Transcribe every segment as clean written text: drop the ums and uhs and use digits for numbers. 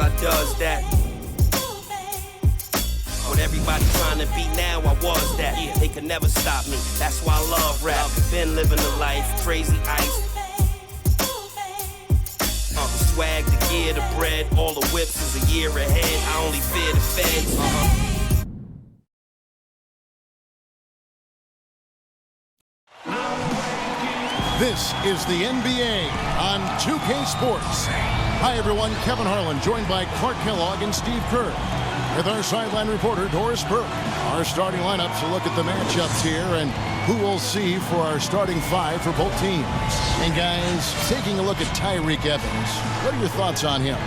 God does that. When everybody trying to be now, I was that. They could never stop me, that's why I love rap. Been living the life, crazy ice. The swag, the gear, the bread, all the whips is a year ahead. I only fear the feds. This is the NBA on 2K Sports. Hi, everyone. Kevin Harlan, joined by Clark Kellogg and Steve Kerr, with our sideline reporter, Doris Burke. Our starting lineups, a look at the matchups here and who we'll see for our starting five for both teams. And, guys, taking a look at Tyreke Evans, what are your thoughts on him?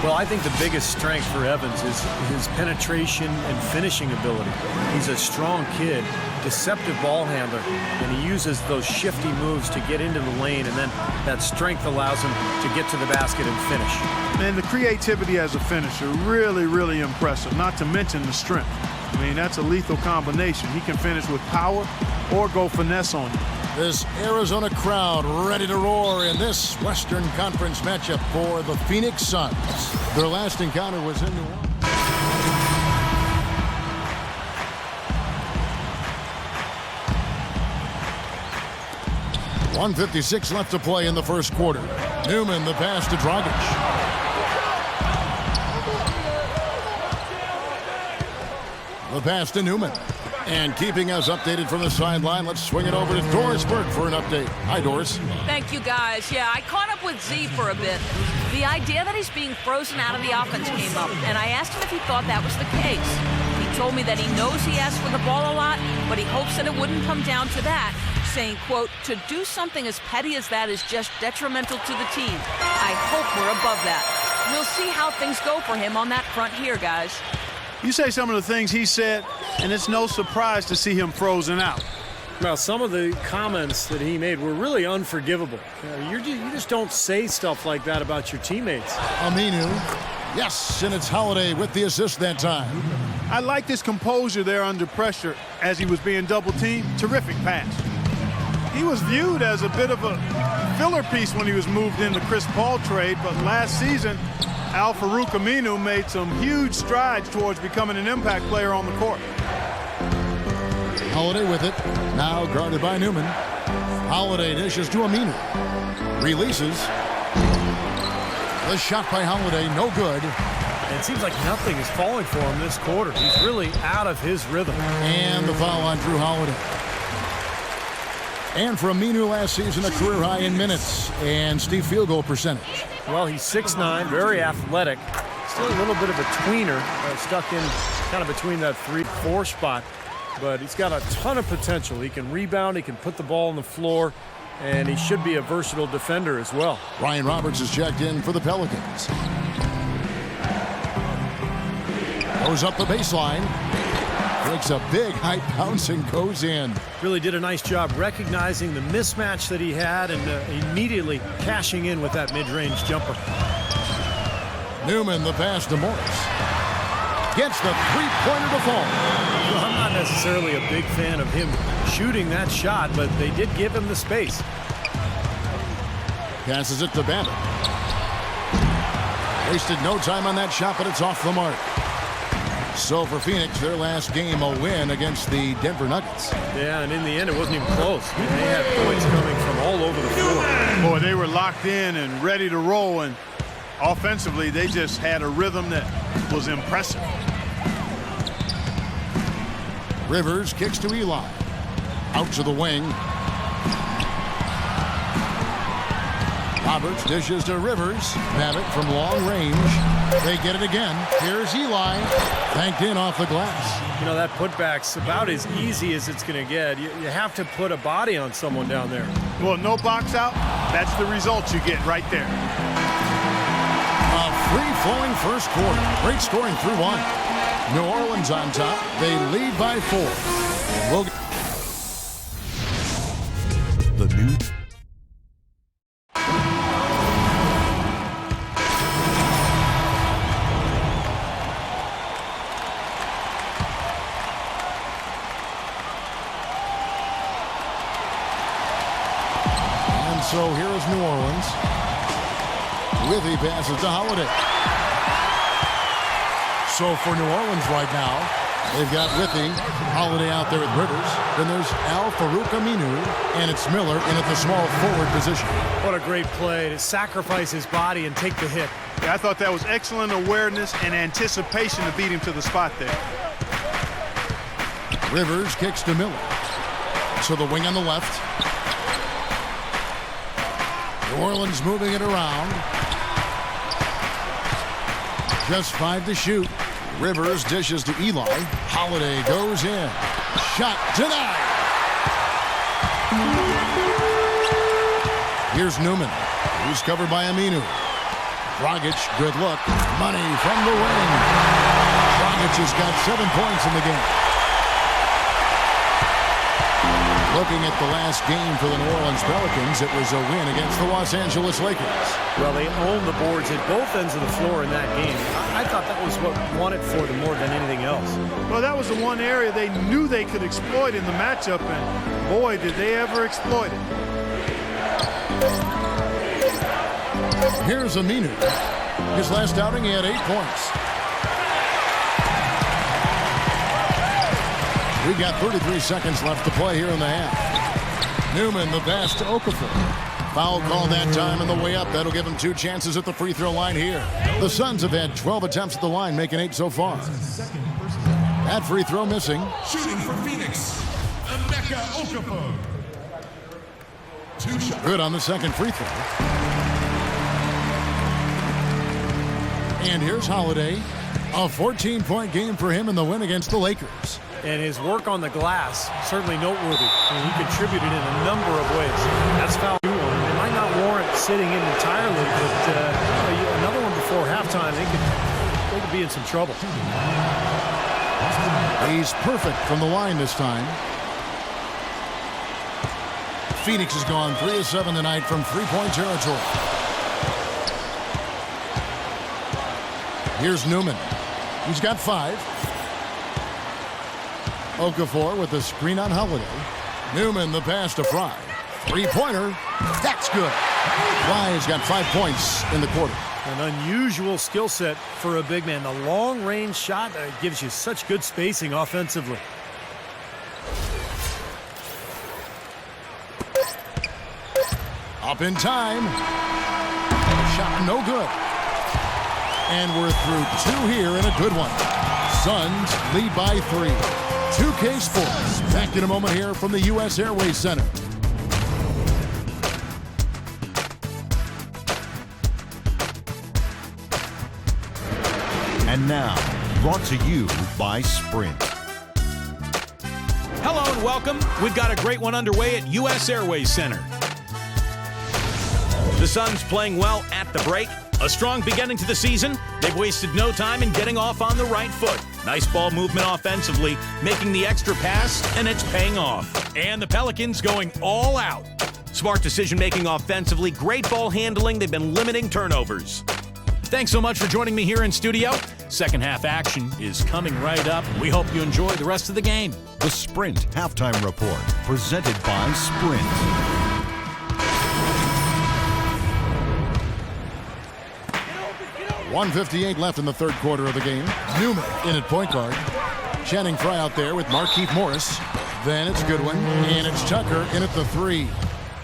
Well, I think the biggest strength for Evans is his penetration and finishing ability. He's a strong kid, deceptive ball handler, and he uses those shifty moves to get into the lane, and then that strength allows him to get to the basket and finish. Man, the creativity as a finisher, really, really impressive, not to mention the strength. I mean, that's a lethal combination. He can finish with power or go finesse on you. This Arizona crowd ready to roar in this Western Conference matchup for the Phoenix Suns. Their last encounter was in New Orleans. .156 left to play in the first quarter. Newman, the pass to Dragic. The pass to Newman. And keeping us updated from the sideline, let's swing it over to Doris Burke for an update. Hi, Doris. Thank you, guys. Yeah, I caught up with Z for a bit. The idea that he's being frozen out of the offense came up, and I asked him if he thought that was the case. He told me that he knows he asks for the ball a lot, but he hopes that it wouldn't come down to that, saying, quote, to do something as petty as that is just detrimental to the team. I hope we're above that. We'll see how things go for him on that front here, guys. You say some of the things he said, and it's no surprise to see him frozen out. Well, some of the comments that he made were really unforgivable. You just don't say stuff like that about your teammates. Aminu. Yes, and it's Holiday with the assist that time. I liked his composure there under pressure as he was being double-teamed. Terrific pass. He was viewed as a bit of a filler piece when he was moved in the Chris Paul trade, but last season, Al-Farouq Aminu made some huge strides towards becoming an impact player on the court. Holiday with it. Now guarded by Newman. Holiday dishes to Aminu. Releases. The shot by Holiday, no good. It seems like nothing is falling for him this quarter. He's really out of his rhythm. And the foul on Drew Holiday. And for Aminu last season, a career high in minutes and Steve field goal percentage. Well, he's 6'9", very athletic. Still a little bit of a tweener, stuck in kind of between that 3-4 spot. But he's got a ton of potential. He can rebound, he can put the ball on the floor, and he should be a versatile defender as well. Ryan Roberts is checked in for the Pelicans. Goes up the baseline. Breaks a big high bounce and goes in. Really did a nice job recognizing the mismatch that he had and immediately cashing in with that mid-range jumper. Newman, the pass to Morris. Gets the three-pointer to fall. Well, I'm not necessarily a big fan of him shooting that shot, but they did give him the space. Passes it to Babbitt. Wasted no time on that shot, but it's off the mark. So for Phoenix, their last game, a win against the Denver Nuggets. Yeah, and in the end, it wasn't even close. They had points coming from all over the floor. Boy, they were locked in and ready to roll, and offensively, they just had a rhythm that was impressive. Rivers kicks to Eli. Out to the wing. Roberts dishes to Rivers. Babbitt from long range. They get it again. Here's Eli. Banked in off the glass. You know, that putback's about as easy as it's going to get. You have to put a body on someone down there. Well, no box out. That's the result you get right there. A free-flowing first quarter. Great scoring through one. New Orleans on top. They lead by 4. We'll the new So here is New Orleans. Withy passes to Holiday. So for New Orleans right now, they've got Withey, Holiday out there with Rivers. Then there's Al Farouk Aminu, and it's Miller in at the small forward position. What a great play to sacrifice his body and take the hit. Yeah, I thought that was excellent awareness and anticipation to beat him to the spot there. Rivers kicks to Miller. So the wing on the left. New Orleans moving it around. Just 5 to shoot. Rivers dishes to Eli. Holiday goes in. Shot denied. Here's Newman. He's covered by Aminu. Dragic, good look. Money from the wing. Dragic has got 7 points in the game. Looking at the last game for the New Orleans Pelicans, it was a win against the Los Angeles Lakers. Well, they owned the boards at both ends of the floor in that game. I thought that was what won it for them more than anything else. Well, that was the one area they knew they could exploit in the matchup, and boy, did they ever exploit it. Here's Aminu. His last outing, he had 8 points. We've got 33 seconds left to play here in the half. Newman, the pass to Okafor. Foul call that time on the way up. That'll give him 2 chances at the free throw line here. The Suns have had 12 attempts at the line, making 8 so far. That free throw missing. Shooting for Phoenix, Emeka Okafor. 2 shots. Good on the second free throw. And here's Holiday. A 14-point game for him in the win against the Lakers. And his work on the glass, certainly noteworthy. And he contributed in a number of ways. That's foul 2 on him. It might not warrant sitting in entirely, but another one before halftime, they could be in some trouble. He's perfect from the line this time. Phoenix has gone 3 of 7 tonight from three-point territory. Here's Newman. He's got 5. Okafor with the screen on Holiday. Newman, the pass to Fry. Three-pointer. That's good. Fry's got 5 points in the quarter. An unusual skill set for a big man. The long-range shot gives you such good spacing offensively. Up in time. Shot no good. And we're through 2 here and a good one. Suns lead by 3. 2K Sports. Back in a moment here from the U.S. Airways Center. And now, brought to you by Sprint. Hello and welcome. We've got a great one underway at U.S. Airways Center. The Suns playing well at the break. A strong beginning to the season. They've wasted no time in getting off on the right foot. Nice ball movement offensively, making the extra pass, and it's paying off. And the Pelicans going all out. Smart decision-making offensively, great ball handling. They've been limiting turnovers. Thanks so much for joining me here in studio. Second half action is coming right up. We hope you enjoy the rest of the game. The Sprint Halftime Report, presented by Sprint. 1:58 left in the third quarter of the game. Newman in at point guard. Channing Frye out there with Markieff Morris. Then it's Goodwin, and it's Tucker in at the 3.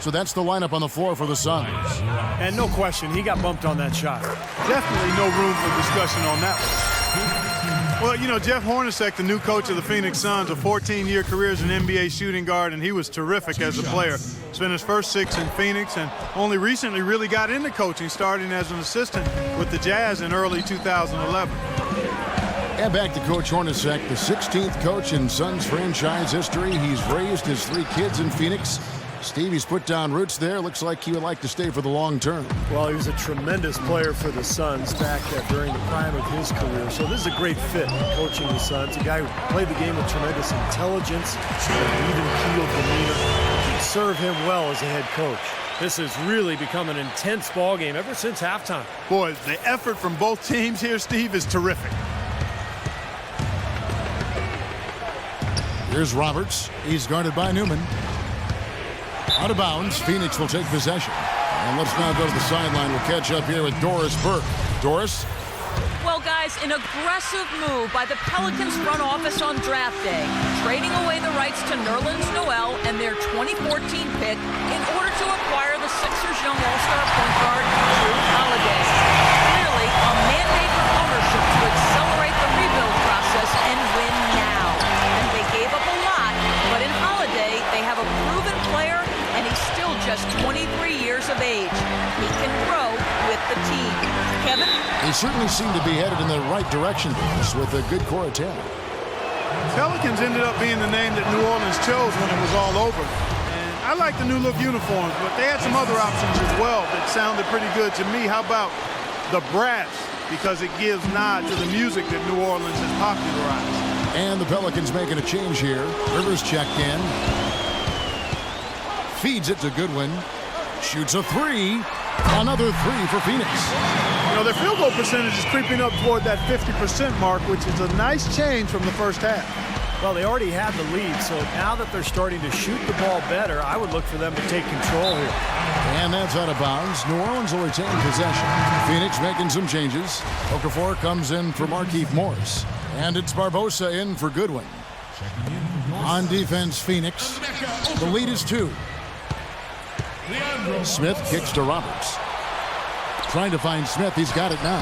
So that's the lineup on the floor for the Suns. And no question, he got bumped on that shot. Definitely no room for discussion on that one. Well, you know, Jeff Hornacek, the new coach of the Phoenix Suns, a 14-year career as an NBA shooting guard, and he was terrific as a player. Spent his first 6 in Phoenix and only recently really got into coaching, starting as an assistant with the Jazz in early 2011. And back to Coach Hornacek, the 16th coach in Suns franchise history. He's raised his 3 kids in Phoenix. Stevie's put down roots there. Looks like he would like to stay for the long term. Well, he was a tremendous player for the Suns back during the prime of his career. So this is a great fit, coaching the Suns. A guy who played the game with tremendous intelligence, an even-keeled demeanor. He'd serve him well as a head coach. This has really become an intense ball game ever since halftime. Boy, the effort from both teams here, Steve, is terrific. Here's Roberts. He's guarded by Newman. Out of bounds. Phoenix will take possession. And let's now go to the sideline. We'll catch up here with Doris Burke. Doris? Well, guys, was an aggressive move by the Pelicans front office on draft day, trading away the rights to Nerlens Noel and their 2014 pick in order to acquire the Sixers' young all-star point guard, Jrue Holiday. Clearly, a mandate from ownership to accelerate the rebuild process and win now. And they gave up a lot, but in Holiday, they have a proven player, and he's still just 23 years of age. He can grow with the team. Kevin? They certainly seem to be headed in the right direction with a good core of talent. Pelicans ended up being the name that New Orleans chose when it was all over. And I like the new look uniforms, but they had some other options as well that sounded pretty good to me. How about the brass? Because it gives nod to the music that New Orleans has popularized. And the Pelicans making a change here. Rivers checked in. Feeds it to Goodwin. Shoots a three. Another three for Phoenix. You know, their field goal percentage is creeping up toward that 50% mark, which is a nice change from the first half. Well, they already had the lead, so now that they're starting to shoot the ball better, I would look for them to take control here. And that's out of bounds. New Orleans will retain possession. Phoenix making some changes. Okafor comes in for Markieff Morris. And it's Barbosa in for Goodwin. On defense, Phoenix. The lead is 2. Smith kicks to Roberts. Trying to find Smith. He's got it now.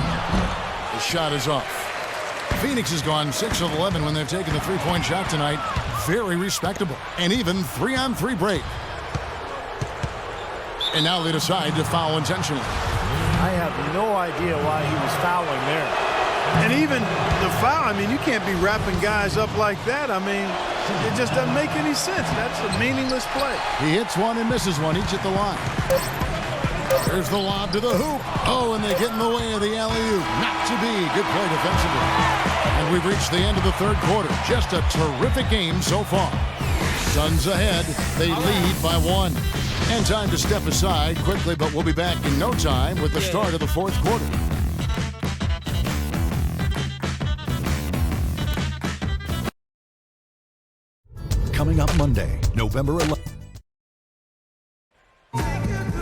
The shot is off. Phoenix has gone 6 of 11 when they've taken the three-point shot tonight. Very respectable. And even 3-on-3 break. And now they decide to foul intentionally. I have no idea why he was fouling there. And even the foul, I mean, you can't be wrapping guys up like that. I mean, it just doesn't make any sense. That's a meaningless play. He hits one and misses one, each at the line. There's the lob to the hoop. Oh, and they get in the way of the alley-oop. Not to be. Good play defensively. And we've reached the end of the third quarter. Just a terrific game so far. Suns ahead. They lead by 1. And time to step aside quickly, but we'll be back in no time with the start of the fourth quarter. Coming up Monday, November 11th.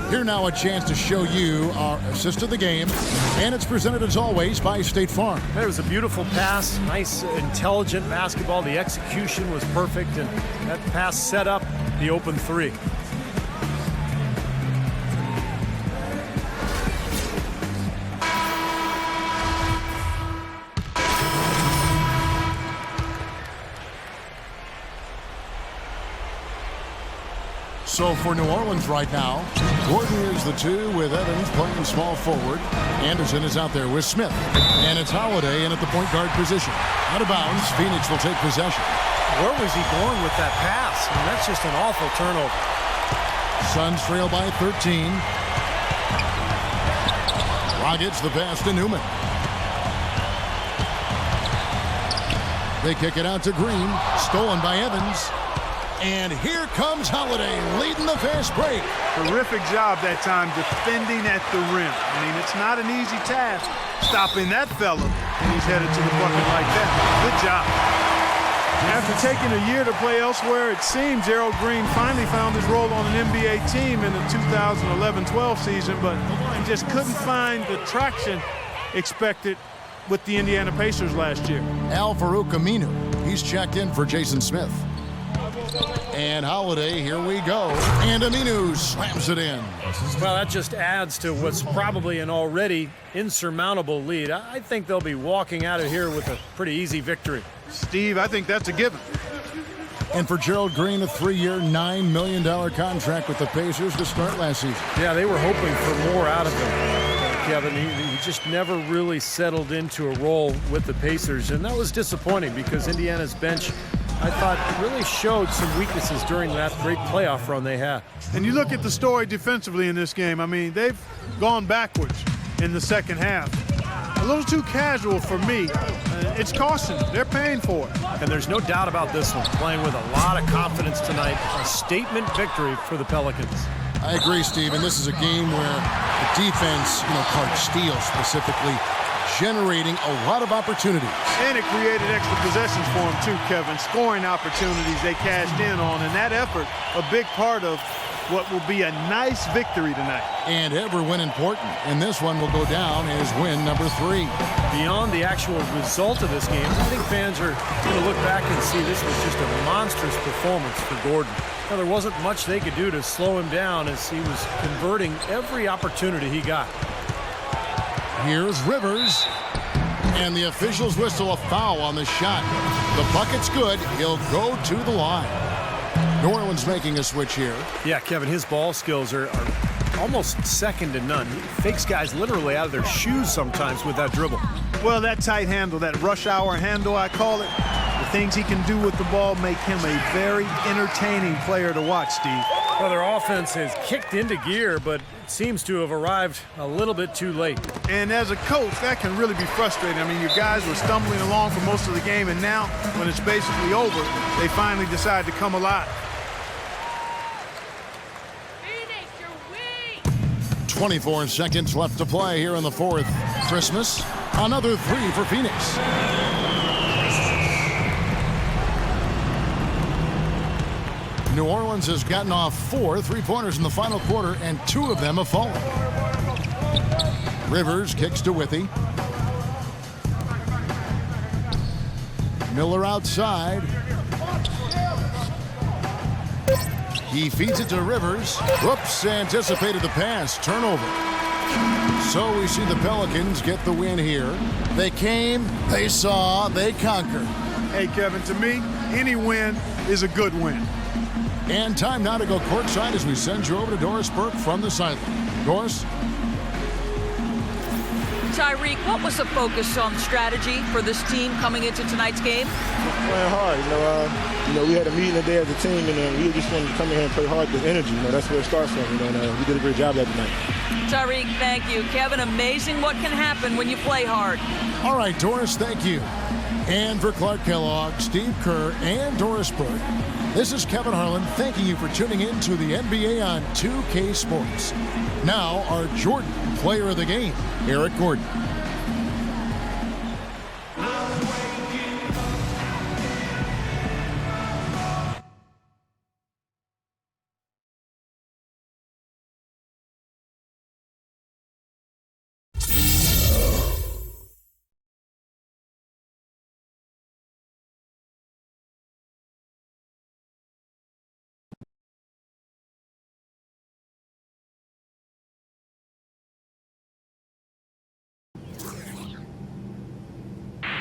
Here now a chance to show you our assist of the game, and it's presented as always by State Farm. There was a beautiful pass, nice, intelligent basketball. The execution was perfect, and that pass set up the open three. So for New Orleans right now, Gordon is the 2 with Evans playing small forward. Anderson is out there with Smith. And it's Holiday in at the point guard position. Out of bounds, Phoenix will take possession. Where was he going with that pass? I mean, that's just an awful turnover. Suns trail by 13. Rockets the pass to Newman. They kick it out to Green. Stolen by Evans. And here comes Holiday leading the fast break. Terrific job that time defending at the rim. I mean, it's not an easy task stopping that fella, and he's headed to the bucket like that. Good job. After taking a year to play elsewhere, it seems Gerald Green finally found his role on an NBA team in the 2011-12 season, but he just couldn't find the traction expected with the Indiana Pacers last year. Al-Farouq Aminu, he's checked in for Jason Smith. And Holiday, here we go. And Aminu slams it in. Well, that just adds to what's probably an already insurmountable lead. I think they'll be walking out of here with a pretty easy victory. Steve, I think that's a given. And for Gerald Green, a 3-year, $9 million contract with the Pacers to start last season. Yeah, they were hoping for more out of him, Kevin. He just never really settled into a role with the Pacers, and that was disappointing because Indiana's bench, I thought, really showed some weaknesses during that great playoff run they had. And you look at the story defensively in this game. I mean, they've gone backwards in the second half. A little too casual for me. It's costing them. They're paying for it. And there's no doubt about this one. Playing with a lot of confidence tonight. A statement victory for the Pelicans. I agree, Steve. And this is a game where the defense, Clark Steele specifically, generating a lot of opportunities. And it created extra possessions for them too, Kevin. Scoring opportunities they cashed in on. And that effort, a big part of what will be a nice victory tonight. And every win important, and this one will go down as win number 3. Beyond the actual result of this game, I think fans are going to look back and see this was just a monstrous performance for Gordon. Now, there wasn't much they could do to slow him down as he was converting every opportunity he got. Here's Rivers, and the officials whistle a foul on the shot. The bucket's good. He'll go to the line. New Orleans making a switch here. Yeah, Kevin, his ball skills are almost second to none. He fakes guys literally out of their shoes sometimes with that dribble. Well, that tight handle, that rush hour handle, I call it, the things he can do with the ball make him a very entertaining player to watch, Steve. Well, their offense has kicked into gear, but it seems to have arrived a little bit too late. And as a coach, that can really be frustrating. I mean, your guys were stumbling along for most of the game, and now, when it's basically over, they finally decide to come alive. 24 seconds left to play here in the 4th. Christmas, another 3 for Phoenix. New Orleans has gotten off 4 3-pointers in the final quarter, and 2 of them have fallen. Rivers kicks to Withey. Miller outside. He feeds it to Rivers. Whoops, anticipated the pass. Turnover. So we see the Pelicans get the win here. They came, they saw, they conquered. Hey, Kevin, to me, any win is a good win. And time now to go courtside as we send you over to Doris Burke from the sideline. Doris? Tyreek, what was the focus on strategy for this team coming into tonight's game? Playing hard. We had a meeting today as a team, and we just wanted to come in here and play hard with energy. That's where it starts from. And we did a great job that tonight. Tyreek, thank you. Kevin, amazing what can happen when you play hard. All right, Doris, thank you. And for Clark Kellogg, Steve Kerr, and Doris Burke, this is Kevin Harlan thanking you for tuning in to the NBA on 2K Sports. Now, our Jordan Player of the Game, Eric Gordon.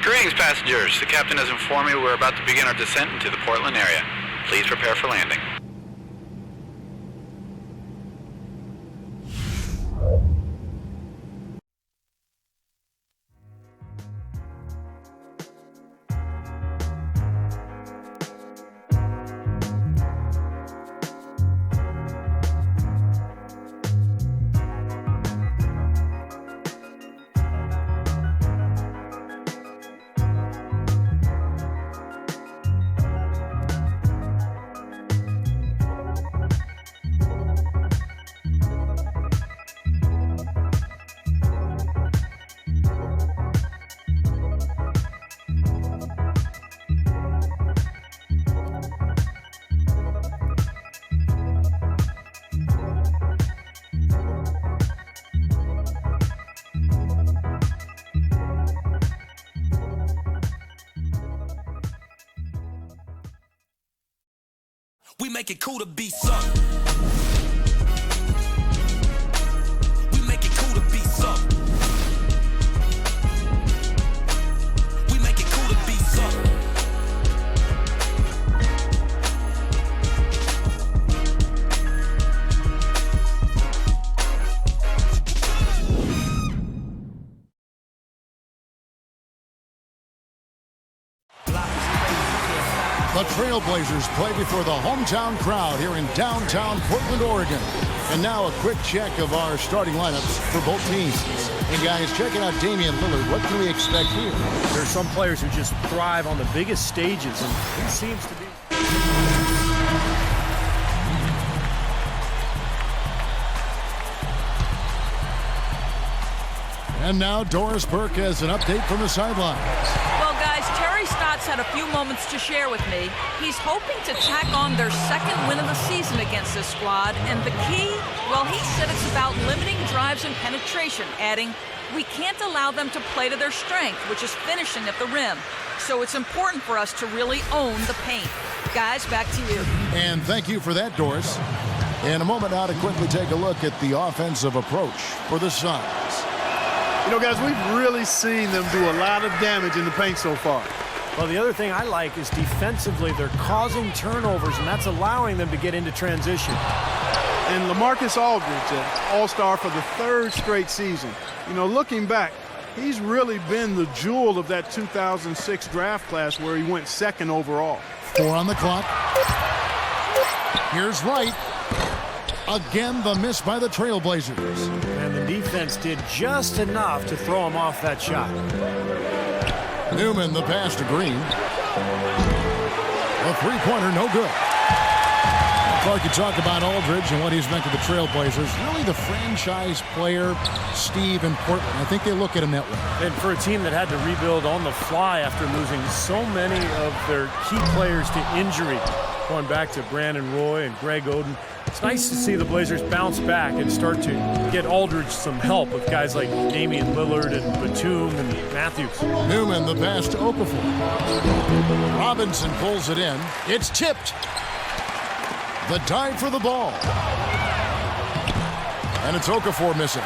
Greetings, passengers. The captain has informed me we're about to begin our descent into the Portland area. Please prepare for landing. We make it cool to be sucked. We make it cool to be sucked. We make it cool to be sucked. The Trailblazers play before the hometown crowd here in downtown Portland, Oregon. And now a quick check of our starting lineups for both teams. And guys, checking out Damian Lillard. What can we expect here? There are some players who just thrive on the biggest stages, and he seems to be. And now Doris Burke has an update from the sidelines. Well, guys, Terry Stotts had a few moments to share with me. He's hoping to tack on their second win of the season against this squad, and the key, well, he said it's about limiting drives and penetration, adding, "We can't allow them to play to their strength, which is finishing at the rim. So it's important for us to really own the paint." Guys, back to you. And thank you for that, Doris. In a moment now to quickly take a look at the offensive approach for the Suns. You know, guys, we've really seen them do a lot of damage in the paint so far. Well, the other thing I like is defensively they're causing turnovers, and that's allowing them to get into transition. And LaMarcus Aldridge, an all-star for the 3rd straight season. You know, looking back, he's really been the jewel of that 2006 draft class where he went 2nd overall. 4 on the clock. Here's Wright. Again, the miss by the Trailblazers. And the defense did just enough to throw him off that shot. Newman, the pass to Green. A three-pointer, no good. Clark, you talk about Aldridge and what he's meant to the Trailblazers. Really the franchise player, Steve, in Portland. I think they look at him that way. And for a team that had to rebuild on the fly after losing so many of their key players to injury, going back to Brandon Roy and Greg Oden, it's nice to see the Blazers bounce back and start to get Aldridge some help with guys like Damian Lillard and Batum and Matthews. Newman, the pass to Okafor. Robinson pulls it in. It's tipped. The dive for the ball. And it's Okafor missing.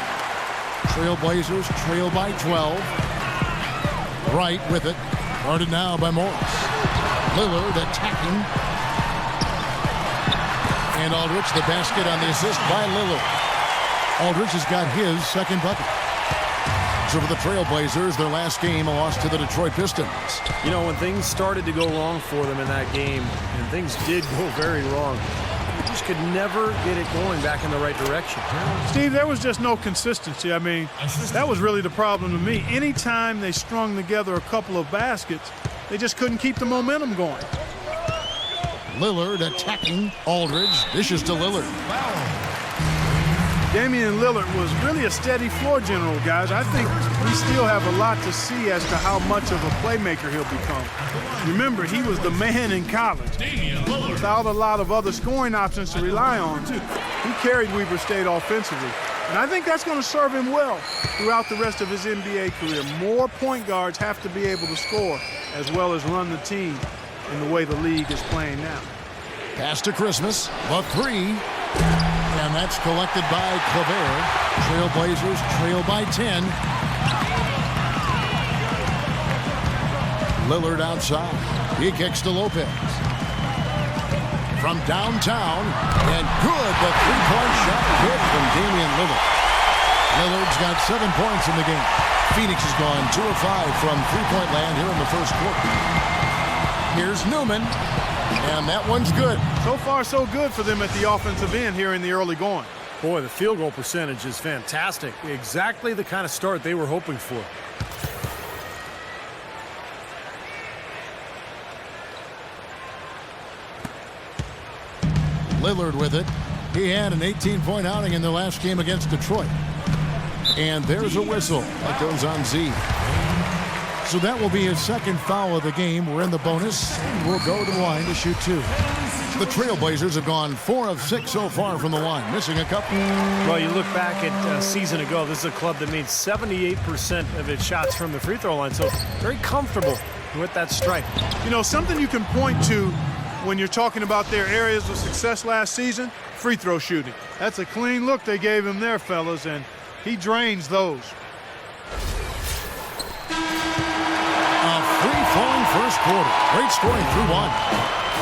Trailblazers trail by 12. Wright with it. Guarded now by Morris. Lillard attacking. And Aldridge, the basket on the assist by Lillard. Aldridge has got his 2nd bucket. So for the Trailblazers, their last game, a loss to the Detroit Pistons. You know, when things started to go wrong for them in that game, and things did go very wrong, they just could never get it going back in the right direction. Steve, there was just no consistency. I mean, that was really the problem to me. Anytime they strung together a couple of baskets, they just couldn't keep the momentum going. Lillard attacking Aldridge. Dishes to Lillard. Damian Lillard was really a steady floor general, guys. I think we still have a lot to see as to how much of a playmaker he'll become. Remember, he was the man in college. Without a lot of other scoring options to rely on, he carried Weber State offensively. And I think that's going to serve him well throughout the rest of his NBA career. More point guards have to be able to score as well as run the team in the way the league is playing now. Pass to Christmas, the 3. And that's collected by Claver. Trailblazers trail by 10. Lillard outside. He kicks to Lopez. From downtown, and good, the three-point shot good from Damian Lillard. Lillard's got 7 points in the game. Phoenix has gone 2 of 5 from three-point land here in the first quarter. Here's Newman, and that one's good. So far, so good for them at the offensive end here in the early going. Boy, the field goal percentage is fantastic. Exactly the kind of start they were hoping for. Lillard with it. He had an 18-point outing in their last game against Detroit. And there's a whistle that goes on Z. So that will be his 2nd foul of the game. We're in the bonus, and we'll go to the line to shoot 2. The Trailblazers have gone 4 of 6 so far from the line, missing a couple. Well, you look back at a season ago, this is a club that made 78% of its shots from the free throw line, so very comfortable with that strike. You know, something you can point to when you're talking about their areas of success last season, free throw shooting. That's a clean look they gave him there, fellas, and he drains those. A free-flowing first quarter. Great scoring through 1.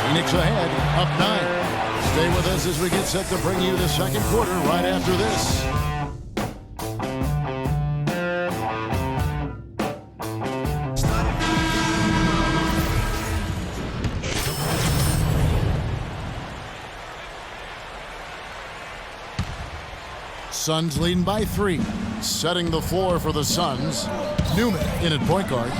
Phoenix ahead, up 9. Stay with us as we get set to bring you the second quarter right after this. Suns leading by 3. Setting the floor for the Suns. Newman in at point guard.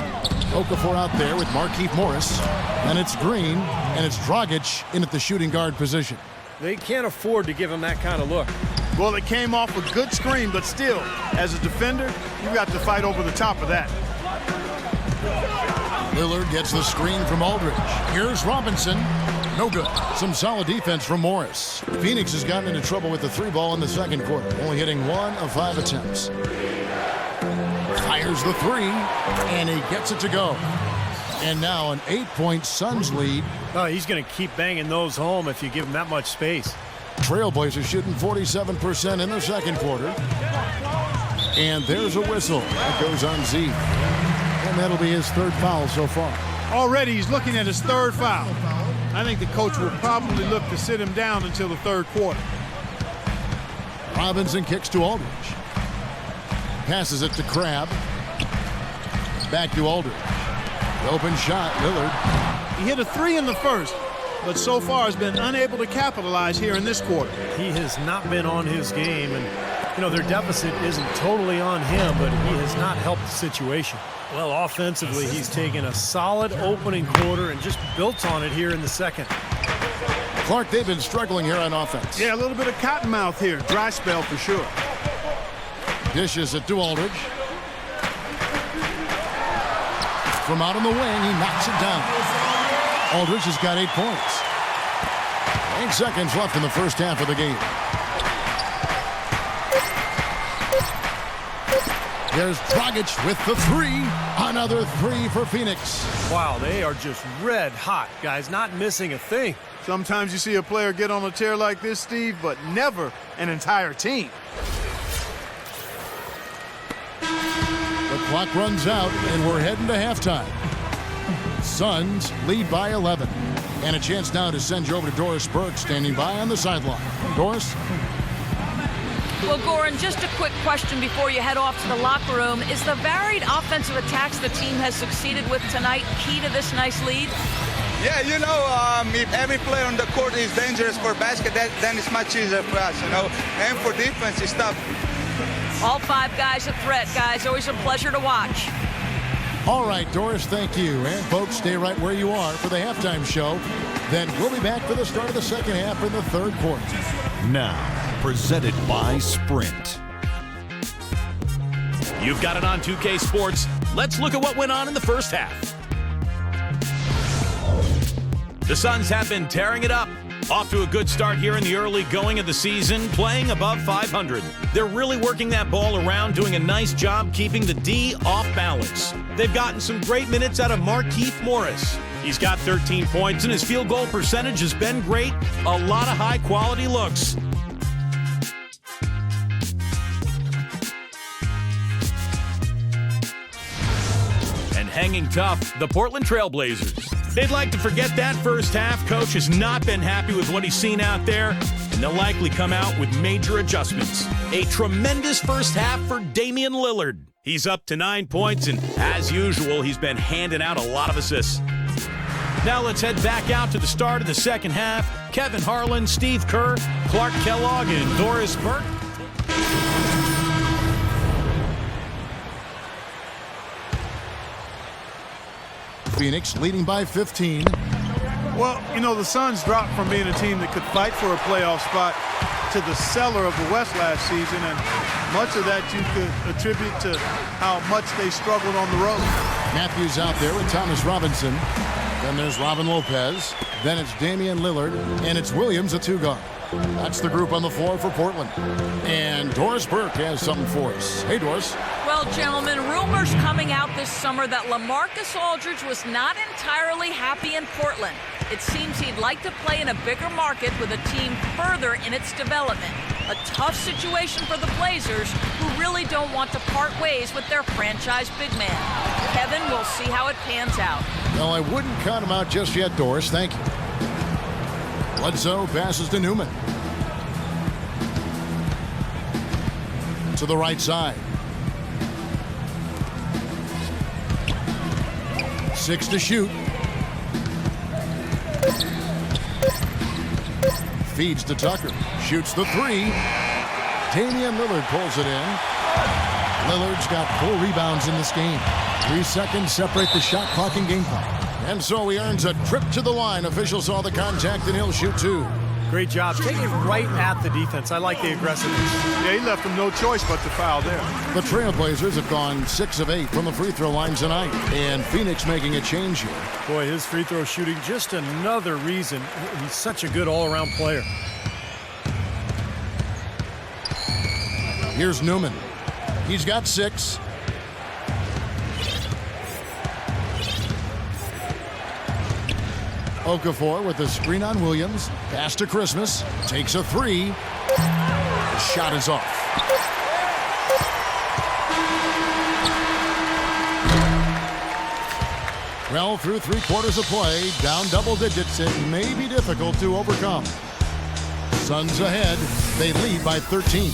Okafor out there with Markieff Morris. And it's Green, and it's Dragic in at the shooting guard position. They can't afford to give him that kind of look. Well, it came off a good screen, but still, as a defender, you got to fight over the top of that. Lillard gets the screen from Aldridge. Here's Robinson. No good. Some solid defense from Morris. Phoenix has gotten into trouble with the 3-ball in the second quarter, only hitting 1 of 5 attempts. Fires the 3, and he gets it to go. And now an 8-point Suns lead. Oh, he's going to keep banging those home if you give him that much space. Trailblazers shooting 47% in the second quarter. And there's a whistle. That goes on Z. And that'll be his 3rd foul so far. Already he's looking at his 3rd foul. I think the coach will probably look to sit him down until the 3rd quarter. Robinson kicks to Aldridge. Passes it to Crabbe. Back to Aldridge. Open shot, Lillard. He hit a 3 in the first, but so far has been unable to capitalize here in this quarter. He has not been on his game, and their deficit isn't totally on him, but he has not helped the situation. Well, offensively, he's taken a solid opening quarter and just built on it here in the second. Clark, they've been struggling here on offense. Yeah, a little bit of cottonmouth here. Dry spell for sure. Dishes it to Aldridge. From out on the wing, he knocks it down. Aldridge has got 8 points. 8 seconds left in the first half of the game. There's Dragic with the 3. Another 3 for Phoenix. Wow, they are just red hot, guys, not missing a thing. Sometimes you see a player get on a tear like this, Steve, but never an entire team. The clock runs out, and we're heading to halftime. Suns lead by 11. And a chance now to send you over to Doris Burke, standing by on the sideline. Doris? Well, Goran, just a quick question before you head off to the locker room. Is the varied offensive attacks the team has succeeded with tonight key to this nice lead? Yeah, if every player on the court is dangerous for basket, then it's much easier for us, And for defense, it's tough. All 5 guys a threat, guys. Always a pleasure to watch. All right, Doris, thank you. And folks, stay right where you are for the halftime show. Then we'll be back for the start of the second half in the 3rd quarter. Now, presented by Sprint. You've got it on 2K Sports. Let's look at what went on in the first half. The Suns have been tearing it up. Off to a good start here in the early going of the season, playing above 500. They're really working that ball around, doing a nice job keeping the D off balance. They've gotten some great minutes out of Markieff Morris. He's got 13 points, and his field goal percentage has been great. A lot of high-quality looks. And hanging tough, the Portland Trailblazers. They'd like to forget that first half. Coach has not been happy with what he's seen out there, and they'll likely come out with major adjustments. A tremendous first half for Damian Lillard. He's up to 9 points, and as usual, he's been handing out a lot of assists. Now let's head back out to the start of the second half. Kevin Harlan, Steve Kerr, Clark Kellogg, and Doris Burke. Phoenix leading by 15. Well, the Suns dropped from being a team that could fight for a playoff spot to the cellar of the West last season, and much of that you could attribute to how much they struggled on the road. Matthews out there with Thomas Robinson. Then there's Robin Lopez. Then it's Damian Lillard, and it's Williams, a 2-guard. That's the group on the floor for Portland. And Doris Burke has something for us. Hey, Doris. Well, gentlemen, rumors coming out this summer that LaMarcus Aldridge was not entirely happy in Portland. It seems he'd like to play in a bigger market with a team further in its development. A tough situation for the Blazers, who really don't want to part ways with their franchise big man. Kevin, we'll see how it pans out. No, I wouldn't count him out just yet, Doris. Thank you. Bledsoe passes to Newman. To the right side. 6 to shoot. Feeds to Tucker. Shoots the 3. Damian Lillard pulls it in. Lillard's got 4 rebounds in this game. 3 seconds separate the shot clock and game clock. And so he earns a trip to the line. Officials saw the contact, and he'll shoot 2. Great job. Take it right at the defense. I like the aggressiveness. Yeah, he left him no choice but to foul there. The Trailblazers have gone 6 of 8 from the free throw line tonight, and Phoenix making a change here. Boy, his free throw shooting, just another reason he's such a good all-around player. Here's Newman. He's got 6. Okafor with the screen on Williams. Pass to Christmas. Takes a 3. The shot is off. Well, through 3 quarters of play, down double digits, it may be difficult to overcome. Suns ahead. They lead by 13.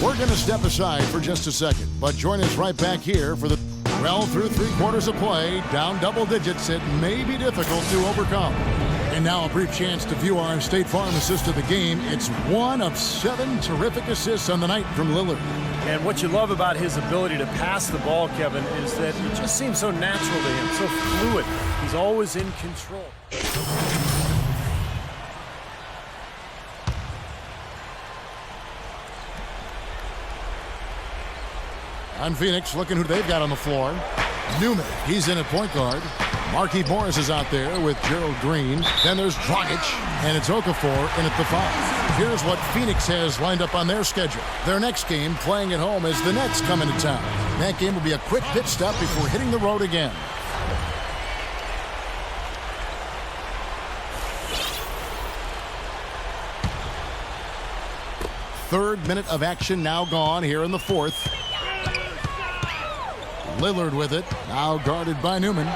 We're going to step aside for just a second, but join us right back here for the... Well, through 3 quarters of play, down double digits, it may be difficult to overcome. And now a brief chance to view our State Farm assist of the game. It's 1 of 7 terrific assists on the night from Lillard. And what you love about his ability to pass the ball, Kevin, is that it just seems so natural to him, so fluid. He's always in control. On Phoenix, looking who they've got on the floor. Newman, he's in at point guard. Marquis Morris is out there with Gerald Green. Then there's Dragic, and it's Okafor in at the 5. Here's what Phoenix has lined up on their schedule. Their next game, playing at home, as the Nets come into town. That game will be a quick pit stop before hitting the road again. Third minute of action now gone here in the 4th. Lillard with it, now guarded by Newman.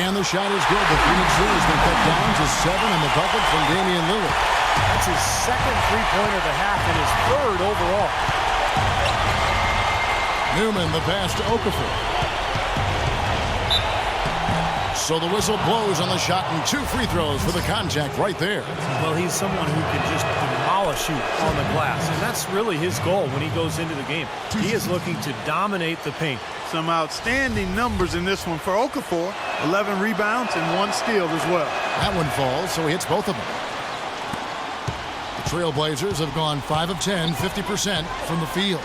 And the shot is good. The Phoenix lead has been cut down to 7 on the bucket from Damian Lillard. That's his second three-pointer of the half and his 3rd overall. Newman, the pass to Okafor. So the whistle blows on the shot and 2 free throws for the contact right there. Well, he's someone who can just demolish you on the glass, and that's really his goal when he goes into the game. He is looking to dominate the paint. Some outstanding numbers in this one for Okafor. 11 rebounds and 1 steal as well. That one falls, so he hits both of them. The Trailblazers have gone 5 of 10, 50% from the field.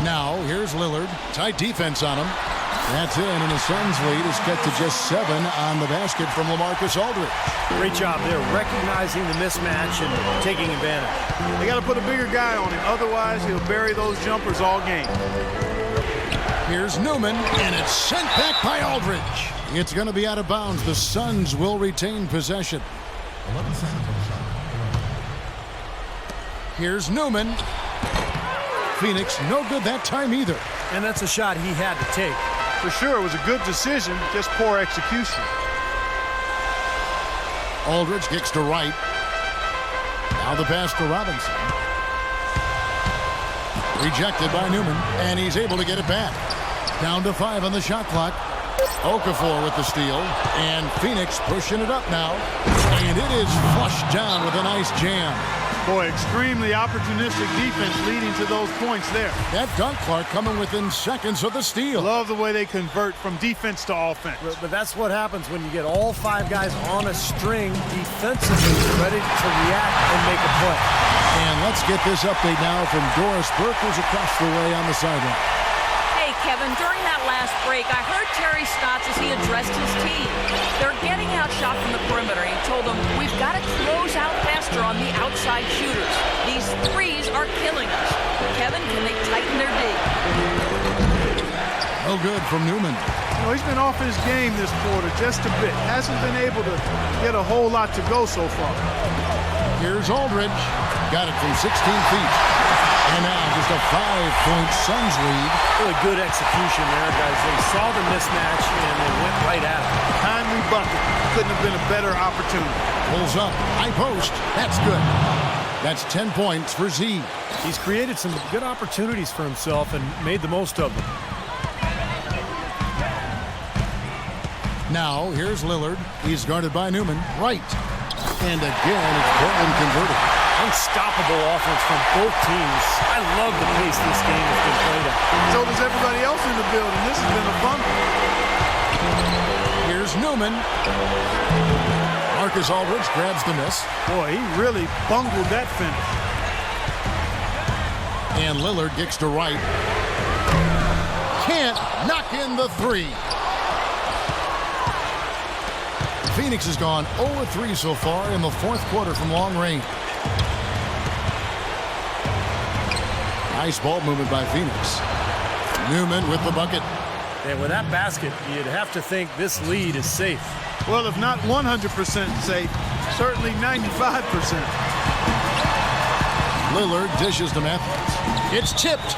Now, here's Lillard. Tight defense on him. That's in, and the Suns lead is cut to just 7 on the basket from LaMarcus Aldridge. Great job there, recognizing the mismatch and taking advantage. They got to put a bigger guy on him. Otherwise, he'll bury those jumpers all game. Here's Newman, and it's sent back by Aldridge. It's going to be out of bounds. The Suns will retain possession. 11 seconds on the shot. Here's Newman. Phoenix, no good that time either. And that's a shot he had to take. For sure, it was a good decision, just poor execution. Aldridge kicks to right. Now the pass to Robinson. Rejected by Newman, and he's able to get it back. Down to 5 on the shot clock. Okafor with the steal, and Phoenix pushing it up now. And it is flushed down with a nice jam. Boy, extremely opportunistic defense leading to those points there. That dunk, Clark, coming within seconds of the steal. Love the way they convert from defense to offense. But that's what happens when you get all 5 guys on a string defensively ready to react and make a play. And let's get this update now from Doris Burke, who's across the way on the sideline. Hey, Kevin, during that last break, I heard Terry Stotts as he addressed his team. They're getting outshot from the perimeter. He told them, we've got to close out faster on the outside shooters. These threes are killing us. Kevin, can they tighten their D? No good from Newman. You know, he's been off his game this quarter just a bit. Hasn't been able to get a whole lot to go so far. Here's Aldridge. Got it from 16 feet. And now just a 5-point Suns lead. Really good execution there, guys. They saw the mismatch and they went right at it. Timely bucket. Couldn't have been a better opportunity. Pulls up. High post. That's good. That's 10 points for Z. He's created some good opportunities for himself and made the most of them. Now, here's Lillard. He's guarded by Newman. Right. And again, it's Portland converted. Unstoppable offense from both teams. I love the pace this game has been played at. So does everybody else in the building. This has been a fun one. Here's Here's Newman. Marcus Aldridge grabs the miss. Boy, he really bungled that finish. And Lillard kicks to right. Can't knock in the three. Phoenix has gone 0-3 so far in the fourth quarter from long range. Nice ball movement by Phoenix. Newman with the bucket. And with that basket, you'd have to think this lead is safe. Well, if not 100% safe, certainly 95%. Lillard dishes to Matthews. It's tipped.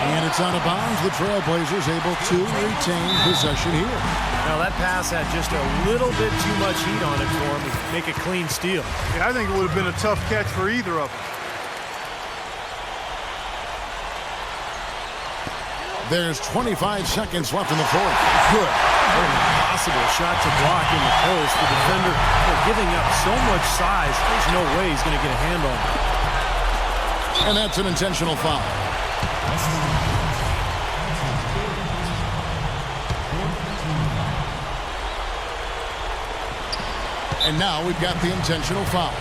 And it's out of bounds. The Trailblazers able to retain possession here. Now that pass had just a little bit too much heat on it for him to make a clean steal. Yeah, I think it would have been a tough catch for either of them. There's 25 seconds left in the fourth. Good. An impossible shot to block in the post. The defender giving up so much size, there's no way he's going to get a hand on it. And that's an intentional foul. And now we've got the intentional foul.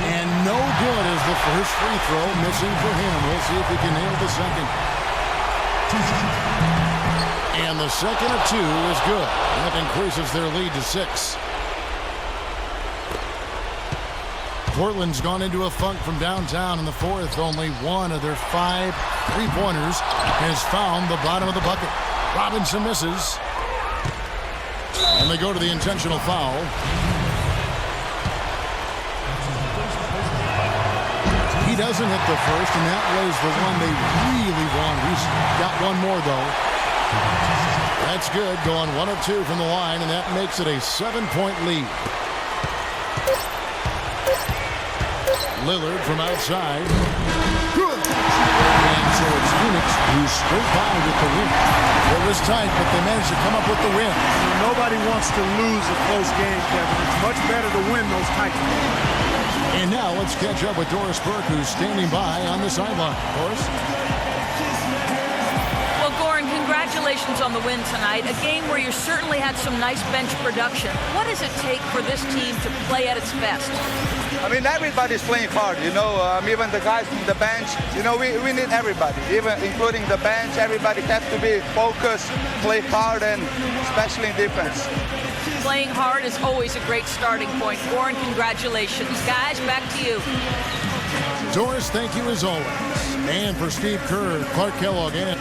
And no good is the first free throw, missing for him. We'll see if he can nail the second. And the second of two is good. That increases their lead to 6. Portland's gone into a funk from downtown in the fourth. Only one of their 5 three-pointers has found the bottom of the bucket. Robinson misses. And they go to the intentional foul. He doesn't hit the first, and that was the one they really wanted. He's got one more, though. That's good. Going 1 of 2 from the line, and that makes it a 7-point lead. Lillard from outside. Good. And so it's Phoenix who scraped by with the win. It was tight, but they managed to come up with the win. Nobody wants to lose a close game, Kevin. It's much better to win those tight games. And now let's catch up with Doris Burke, who's standing by on the sideline. Doris? Well, Goran, congratulations on the win tonight. A game where you certainly had some nice bench production. What does it take for this team to play at its best? I mean, everybody's playing hard, you know, even the guys from the bench, you know, we need everybody, even including the bench. Everybody has to be focused, play hard, and especially in defense. Playing hard is always a great starting point. Goran, congratulations. Guys, back to you. Doris, thank you as always. And for Steve Kerr, Clark Kellogg, and